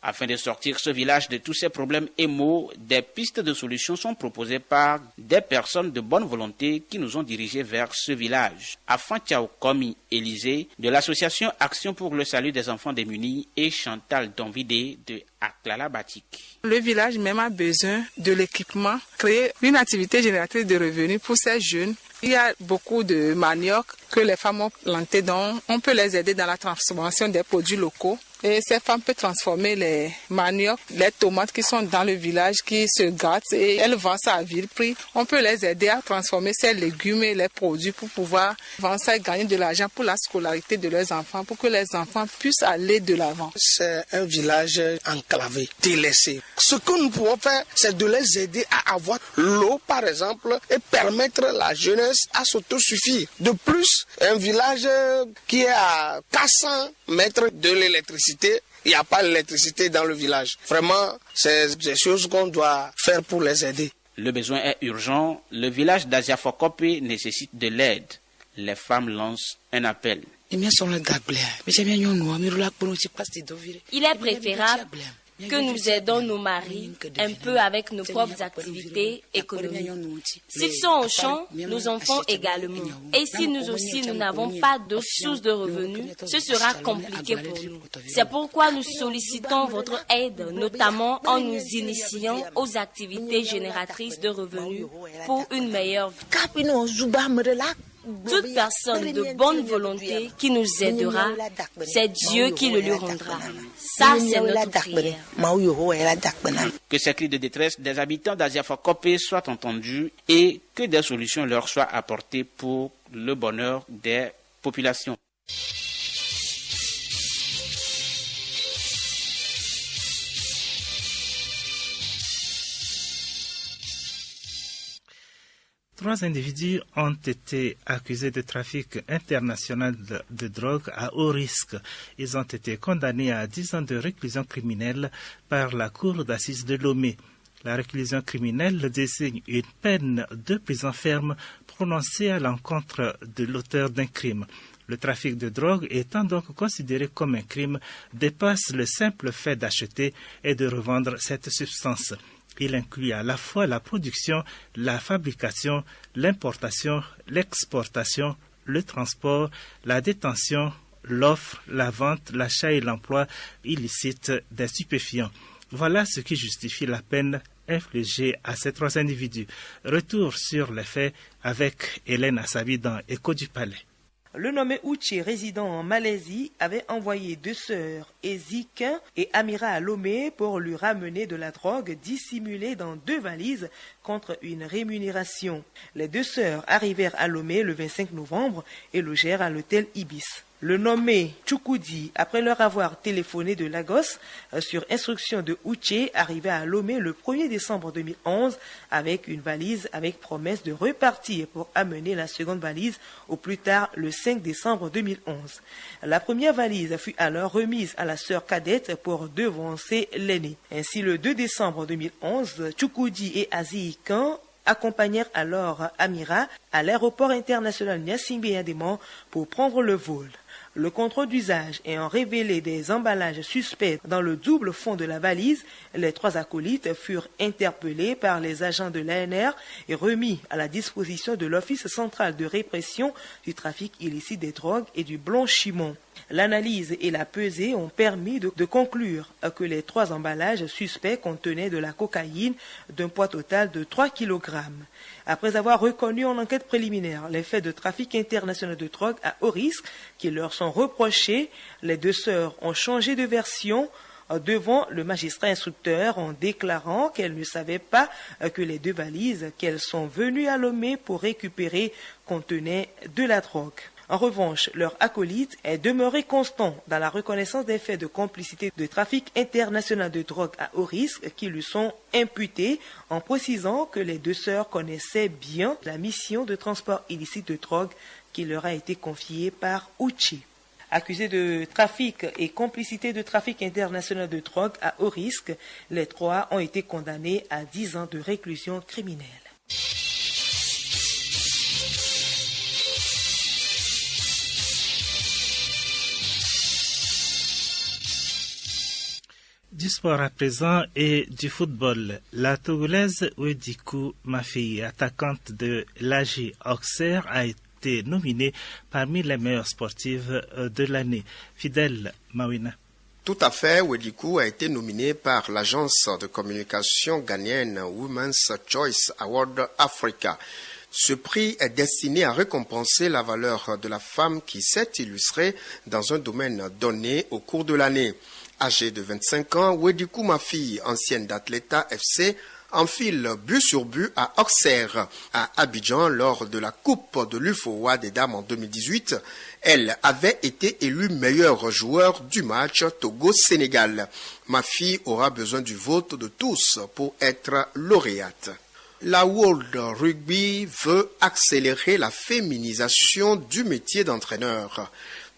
Afin de sortir ce village de tous ces problèmes et maux, des pistes de solutions sont proposées par des personnes de bonne volonté qui nous ont dirigés vers ce village. Afan Komi Élysée de l'association Action pour le salut des enfants démunis et Chantal Donvidé de Aklala Batik. Le village même a besoin de l'équipement, créer une activité génératrice de revenus pour ces jeunes. Il y a beaucoup de manioc que les femmes ont planté, donc on peut les aider dans la transformation des produits locaux. Et ces femmes peuvent transformer les manioc, les tomates qui sont dans le village, qui se gâtent et elles vendent ça à vil prix. On peut les aider à transformer ces légumes et les produits pour pouvoir vendre ça et gagner de l'argent pour la scolarité de leurs enfants, pour que les enfants puissent aller de l'avant. C'est un village enclavé, délaissé. Ce que nous pouvons faire, c'est de les aider à avoir l'eau, par exemple, et permettre à la jeunesse à s'autosuffire. De plus, un village qui est à 400 mètres de l'électricité, il n'y a pas d'électricité dans le village. Vraiment, c'est des choses qu'on doit faire pour les aider. Le besoin est urgent. Le village d'Aziafokope nécessite de l'aide. Les femmes lancent un appel. Il est préférable que nous aidons nos maris un peu avec nos propres activités économiques. S'ils sont au champ, nos enfants également. Et si nous aussi, nous n'avons pas de source de revenus, ce sera compliqué pour nous. C'est pourquoi nous sollicitons votre aide, notamment en nous initiant aux activités génératrices de revenus pour une meilleure vie. Toute personne de bonne volonté qui nous aidera, c'est Dieu qui le lui rendra. Ça, c'est notre prière. Que ces cris de détresse des habitants d'Aziafokope soient entendus et que des solutions leur soient apportées pour le bonheur des populations. Trois individus ont été accusés de trafic international de drogue à haut risque. Ils ont été condamnés à 10 ans de réclusion criminelle par la Cour d'assises de Lomé. La réclusion criminelle désigne une peine de prison ferme prononcée à l'encontre de l'auteur d'un crime. Le trafic de drogue, étant donc considéré comme un crime, dépasse le simple fait d'acheter et de revendre cette substance. Il inclut à la fois la production, la fabrication, l'importation, l'exportation, le transport, la détention, l'offre, la vente, l'achat et l'emploi illicite des stupéfiants. Voilà ce qui justifie la peine infligée à ces trois individus. Retour sur les faits avec Hélène Assabi dans Écho du Palais. Le nommé Uche, résident en Malaisie, avait envoyé deux sœurs, Ezik et Amira à Lomé pour lui ramener de la drogue dissimulée dans 2 valises contre une rémunération. Les deux sœurs arrivèrent à Lomé le 25 novembre et logèrent à l'hôtel Ibis. Le nommé Tchoukoudi, après leur avoir téléphoné de Lagos sur instruction de Uche, arrivait à Lomé le 1er décembre 2011 avec une valise avec promesse de repartir pour amener la seconde valise au plus tard le 5 décembre 2011. La première valise fut alors remise à la sœur cadette pour devancer l'aînée. Ainsi, le 2 décembre 2011, Tchoukoudi et Azikan accompagnèrent alors Amira à l'aéroport international Gnassingbé Yadéman pour prendre le vol. Le contrôle d'usage ayant révélé des emballages suspects dans le double fond de la valise, les 3 acolytes furent interpellés par les agents de l'ANR et remis à la disposition de l'Office central de répression du trafic illicite des drogues et du blanchiment. L'analyse et la pesée ont permis de conclure que les 3 emballages suspects contenaient de la cocaïne d'un poids total de 3 kg. Après avoir reconnu en enquête préliminaire les faits de trafic international de drogue à haut risque qui leur sont reprochés, les 2 sœurs ont changé de version devant le magistrat instructeur en déclarant qu'elles ne savaient pas que les 2 valises qu'elles sont venues à Lomé pour récupérer contenaient de la drogue. En revanche, leur acolyte est demeuré constant dans la reconnaissance des faits de complicité de trafic international de drogue à haut risque qui lui sont imputés, en précisant que les 2 sœurs connaissaient bien la mission de transport illicite de drogue qui leur a été confiée par Uche. Accusés de trafic et complicité de trafic international de drogue à haut risque, les 3 ont été condamnés à 10 ans de réclusion criminelle. Du sport à présent et du football. La Togolaise Ouedikou Mafi, attaquante de l'AG Auxerre, a été nominée parmi les meilleures sportives de l'année. Fidèle Mawina. Tout à fait, Ouedikou a été nominée par l'agence de communication ghanéenne Women's Choice Award Africa. Ce prix est destiné à récompenser la valeur de la femme qui s'est illustrée dans un domaine donné au cours de l'année. Âgée de 25 ans, Ouedikou Mafi, ancienne d'Athleta FC, enfile but sur but à Auxerre, à Abidjan, lors de la Coupe de l'UFOA des dames en 2018. Elle avait été élue meilleure joueur du match Togo-Sénégal. Mafi aura besoin du vote de tous pour être lauréate. La World Rugby veut accélérer la féminisation du métier d'entraîneur.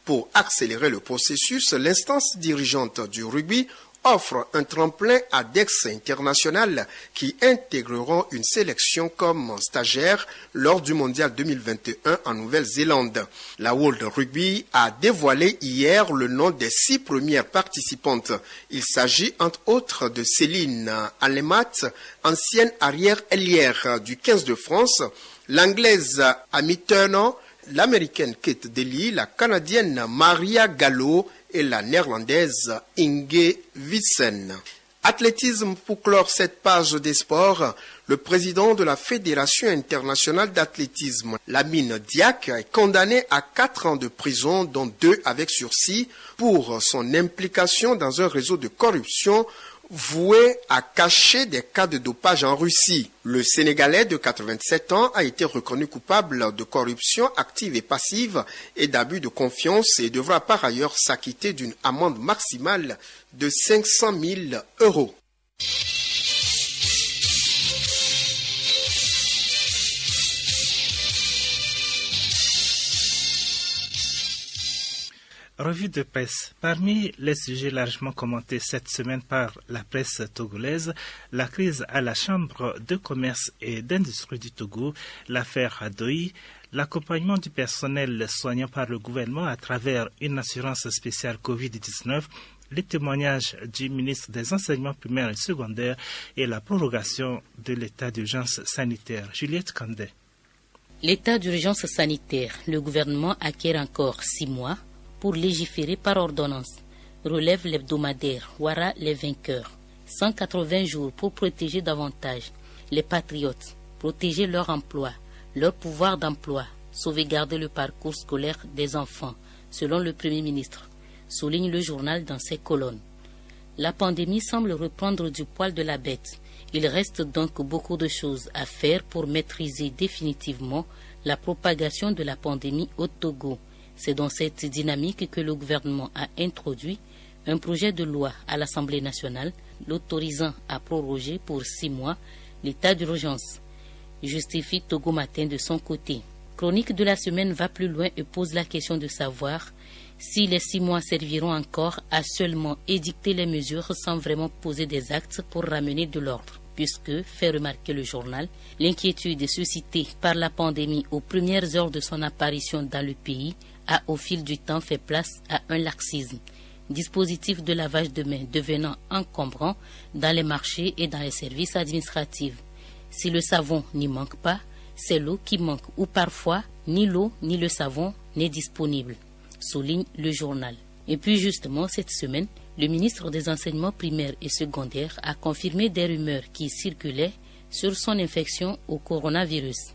Pour accélérer le processus, l'instance dirigeante du rugby offre un tremplin à d'ex internationales qui intégreront une sélection comme stagiaires lors du Mondial 2021 en Nouvelle-Zélande. La World Rugby a dévoilé hier le nom des 6 premières participantes. Il s'agit entre autres de Céline Alemat, ancienne arrière-ailière du 15 de France, l'anglaise Amy Turner, l'américaine Kate Daly, la canadienne Maria Gallo et la néerlandaise Inge Wissen. Athlétisme pour clore cette page des sports, le président de la Fédération internationale d'athlétisme, Lamine Diack, est condamné à 4 ans de prison, dont 2 avec sursis, pour son implication dans un réseau de corruption voué à cacher des cas de dopage en Russie. Le Sénégalais de 87 ans a été reconnu coupable de corruption active et passive et d'abus de confiance et devra par ailleurs s'acquitter d'une amende maximale de 500 000 €. Revue de presse. Parmi les sujets largement commentés cette semaine par la presse togolaise, la crise à la Chambre de commerce et d'industrie du Togo, l'affaire Adoyi, l'accompagnement du personnel soignant par le gouvernement à travers une assurance spéciale Covid-19, les témoignages du ministre des Enseignements primaires et secondaires et la prorogation de l'état d'urgence sanitaire. Juliette Kandé. L'état d'urgence sanitaire, le gouvernement acquiert encore 6 mois pour légiférer par ordonnance, relève l'hebdomadaire Ouara les vainqueurs. 180 jours pour protéger davantage les patriotes, protéger leur emploi, leur pouvoir d'emploi, sauvegarder le parcours scolaire des enfants, selon le Premier ministre, souligne le journal dans ses colonnes. La pandémie semble reprendre du poil de la bête. Il reste donc beaucoup de choses à faire pour maîtriser définitivement la propagation de la pandémie au Togo, C'est dans cette dynamique que le gouvernement a introduit un projet de loi à l'Assemblée nationale l'autorisant à proroger pour 6 mois l'état d'urgence, justifie Togo Matin de son côté. Chronique de la semaine va plus loin et pose la question de savoir si les 6 mois serviront encore à seulement édicter les mesures sans vraiment poser des actes pour ramener de l'ordre. Puisque, fait remarquer le journal, l'inquiétude suscitée par la pandémie aux premières heures de son apparition dans le pays a au fil du temps fait place à un laxisme, dispositif de lavage de mains devenant encombrant dans les marchés et dans les services administratifs. Si le savon n'y manque pas, c'est l'eau qui manque ou parfois ni l'eau ni le savon n'est disponible, souligne le journal. Et puis justement cette semaine, le ministre des Enseignements primaires et secondaires a confirmé des rumeurs qui circulaient sur son infection au coronavirus.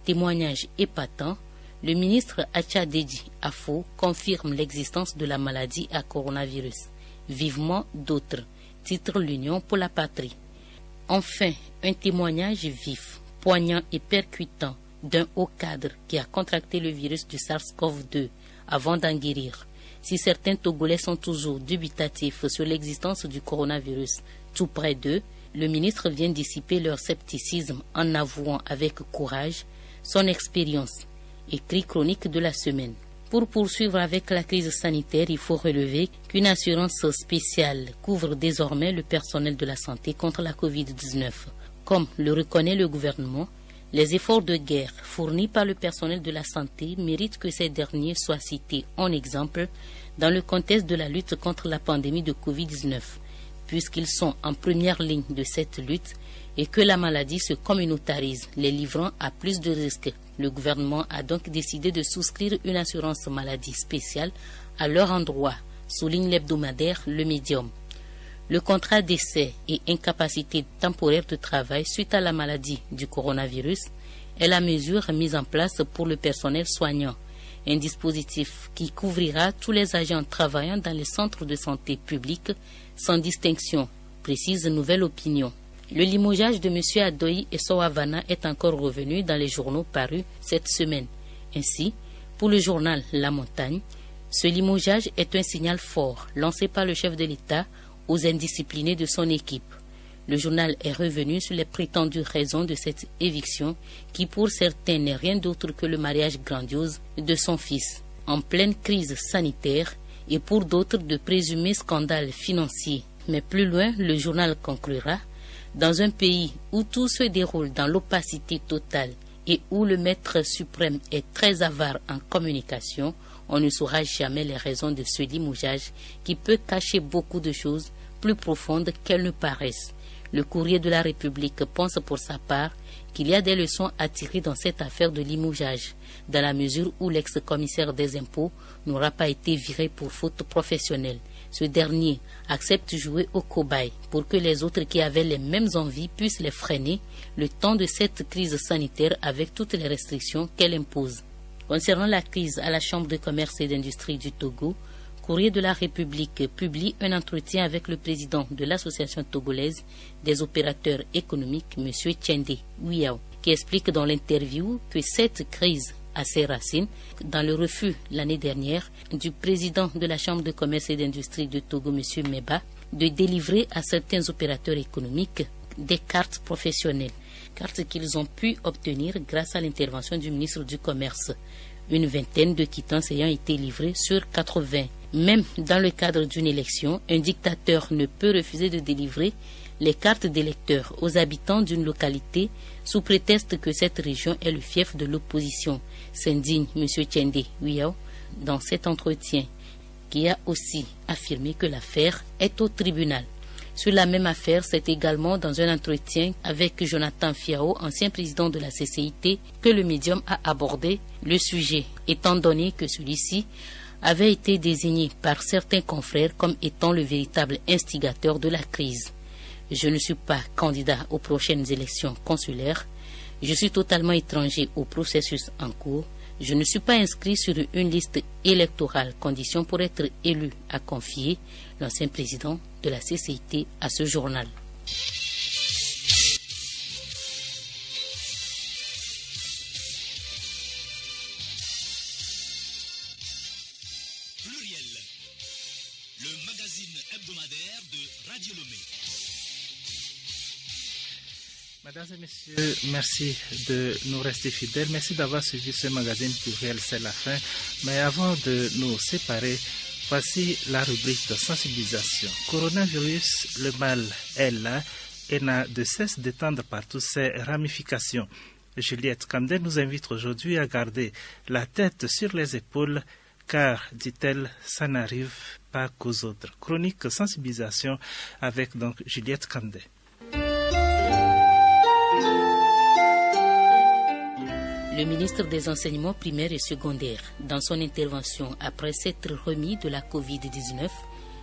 Témoignage épatant, le ministre Atchadedi Afo confirme l'existence de la maladie à coronavirus. Vivement d'autres, titre l'Union pour la patrie. Enfin, un témoignage vif, poignant et percutant d'un haut cadre qui a contracté le virus du SARS-CoV-2 avant d'en guérir. Si certains Togolais sont toujours dubitatifs sur l'existence du coronavirus tout près d'eux, le ministre vient dissiper leur scepticisme en avouant avec courage son expérience. Écrit Chronique de la semaine. Pour poursuivre avec la crise sanitaire, il faut relever qu'une assurance spéciale couvre désormais le personnel de la santé contre la Covid-19. Comme le reconnaît le gouvernement, les efforts de guerre fournis par le personnel de la santé méritent que ces derniers soient cités en exemple dans le contexte de la lutte contre la pandémie de Covid-19, puisqu'ils sont en première ligne de cette lutte et que la maladie se communautarise, les livrant à plus de risques. Le gouvernement a donc décidé de souscrire une assurance maladie spéciale à leur endroit, souligne l'hebdomadaire Le Médium. Le contrat d'essai et incapacité temporaire de travail suite à la maladie du coronavirus est la mesure mise en place pour le personnel soignant, un dispositif qui couvrira tous les agents travaillant dans les centres de santé publics sans distinction, précise Nouvelle Opinion. Le limogeage de M. Adoyi et Soavana est encore revenu dans les journaux parus cette semaine. Ainsi, pour le journal La Montagne, ce limogeage est un signal fort lancé par le chef de l'État aux indisciplinés de son équipe. Le journal est revenu sur les prétendues raisons de cette éviction qui pour certains n'est rien d'autre que le mariage grandiose de son fils, en pleine crise sanitaire, et pour d'autres de présumés scandales financiers. Mais plus loin, le journal conclura: dans un pays où tout se déroule dans l'opacité totale et où le maître suprême est très avare en communication, on ne saura jamais les raisons de ce limogeage qui peut cacher beaucoup de choses plus profondes qu'elles ne paraissent. Le Courrier de la République pense pour sa part qu'il y a des leçons à tirer dans cette affaire de limogeage, dans la mesure où l'ex-commissaire des impôts n'aura pas été viré pour faute professionnelle. Ce dernier accepte de jouer au cobaye pour que les autres qui avaient les mêmes envies puissent les freiner le temps de cette crise sanitaire avec toutes les restrictions qu'elle impose. Concernant la crise à la Chambre de commerce et d'industrie du Togo, Courrier de la République publie un entretien avec le président de l'Association togolaise des opérateurs économiques, M. Tchende Ouiao, qui explique dans l'interview que cette crise a ses racines dans le refus l'année dernière du président de la Chambre de commerce et d'industrie de Togo, M. Meba, de délivrer à certains opérateurs économiques des cartes professionnelles, cartes qu'ils ont pu obtenir grâce à l'intervention du ministre du Commerce. Une vingtaine de quittances ayant été livrées sur 80. Même dans le cadre d'une élection, un dictateur ne peut refuser de délivrer les cartes d'électeurs aux habitants d'une localité sous prétexte que cette région est le fief de l'opposition, s'indigne M. Tchende Ouiao dans cet entretien, qui a aussi affirmé que l'affaire est au tribunal. Sur la même affaire, c'est également dans un entretien avec Jonathan Fiao, ancien président de la CCIT, que le médium a abordé le sujet, étant donné que celui-ci avait été désigné par certains confrères comme étant le véritable instigateur de la crise. Je ne suis pas candidat aux prochaines élections consulaires. Je suis totalement étranger au processus en cours. Je ne suis pas inscrit sur une liste électorale, condition pour être élu, a confié l'ancien président de la CCIT à ce journal. magazine hebdomadaire de Radio Lomé. Mesdames et messieurs, merci de nous rester fidèles. Merci d'avoir suivi ce magazine pluriel, c'est la fin. Mais avant de nous séparer, voici la rubrique de sensibilisation. Coronavirus, le mal est là et n'a de cesse d'étendre par toutes ses ramifications. Juliette Kamdé nous invite aujourd'hui à garder la tête sur les épaules car, dit-elle, ça n'arrive pas qu'aux autres. Chronique sensibilisation avec donc Juliette Kamdé. Le ministre des Enseignements primaires et secondaires, dans son intervention après s'être remis de la Covid-19,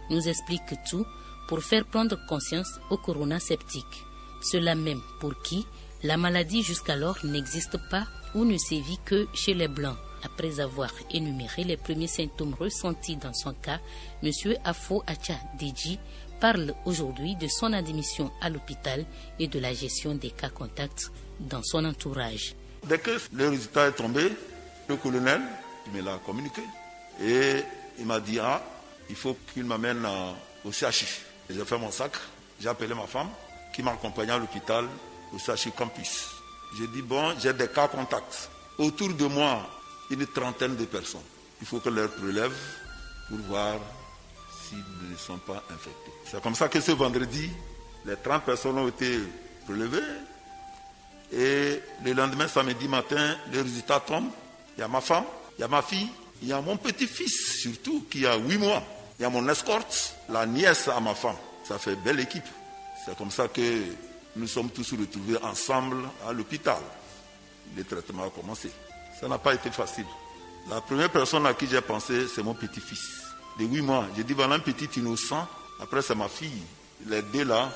nous explique tout pour faire prendre conscience aux corona-sceptiques. Ceux-là même pour qui la maladie jusqu'alors n'existe pas ou ne sévit que chez les Blancs. Après avoir énuméré les premiers symptômes ressentis dans son cas, M. Afo Acha Deji parle aujourd'hui de son admission à l'hôpital et de la gestion des cas contacts dans son entourage. Dès que le résultat est tombé, le colonel me l'a communiqué et il m'a dit il faut qu'il m'amène au CHU. J'ai fait mon sac, j'ai appelé ma femme qui m'a accompagné à l'hôpital au CHU Campus. J'ai dit j'ai des cas contacts. Autour de moi, une trentaine de personnes. Il faut que leur prélève pour voir s'ils ne sont pas infectés. C'est comme ça que ce vendredi, les 30 personnes ont été prélevées. Et le lendemain, samedi matin, les résultats tombent. Il y a ma femme, il y a ma fille, il y a mon petit-fils surtout qui a 8 mois. Il y a mon escorte, la nièce à ma femme. Ça fait belle équipe. C'est comme ça que nous sommes tous retrouvés ensemble à l'hôpital. Le traitement a commencé. Ça n'a pas été facile. La première personne à qui j'ai pensé, c'est mon petit-fils de 8 mois. J'ai dit voilà un petit innocent. Après, c'est ma fille. Les deux là,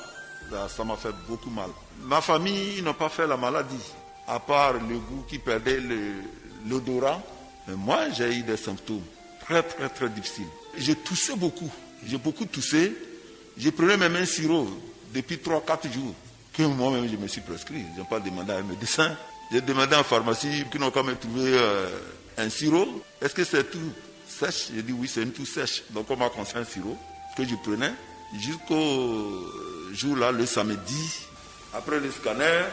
ça m'a fait beaucoup mal. Ma famille n'a pas fait la maladie, à part le goût qui perdait l'odorat. Mais moi, j'ai eu des symptômes très, très, très difficiles. J'ai toussé beaucoup. J'ai beaucoup toussé. J'ai pris même un sirop depuis 3-4 jours que moi-même je me suis prescrit. Je n'ai pas demandé à un médecin. J'ai demandé en pharmacie qui n'ont pas me trouvé un sirop. Est-ce que c'est tout sèche? J'ai dit oui, c'est une tout sèche. Donc on m'a conseillé un sirop que je prenais jusqu'au jour là, le samedi. Après le scanner,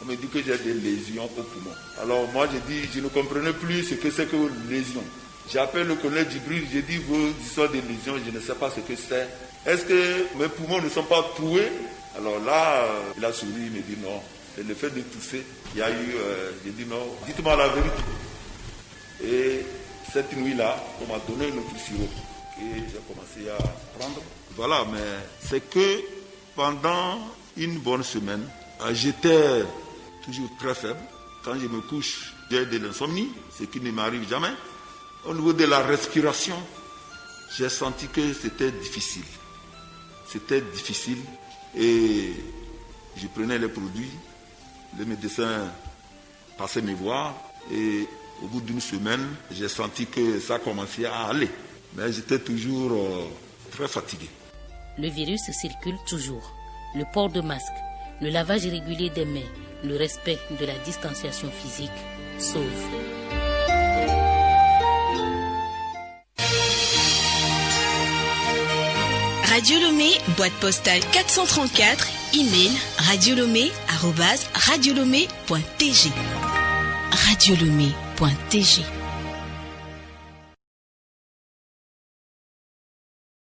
on me dit que j'ai des lésions au poumon. Alors moi j'ai dit, je ne comprenais plus ce que c'est que lésions. J'ai appelé le colonel Djibril, j'ai dit vos histoires de lésions, je ne sais pas ce que c'est. Est-ce que mes poumons ne sont pas troués? Alors là, il a souri, il me dit non, c'est le fait de tousser. Il y a eu, j'ai dit non, dites-moi la vérité. Et cette nuit-là, on m'a donné un autre sirop et j'ai commencé à prendre. Voilà, mais c'est que pendant une bonne semaine, j'étais toujours très faible. Quand je me couche, j'ai de l'insomnie, ce qui ne m'arrive jamais. Au niveau de la respiration, j'ai senti que c'était difficile. C'était difficile et je prenais les produits. Les médecins passaient me voir et au bout d'une semaine, j'ai senti que ça commençait à aller. Mais j'étais toujours très fatigué. Le virus circule toujours. Le port de masque, le lavage régulier des mains, le respect de la distanciation physique sauvent. Radio Lomé, boîte postale 434, email radiolomé@radiolomé.tg. radiolomé.tg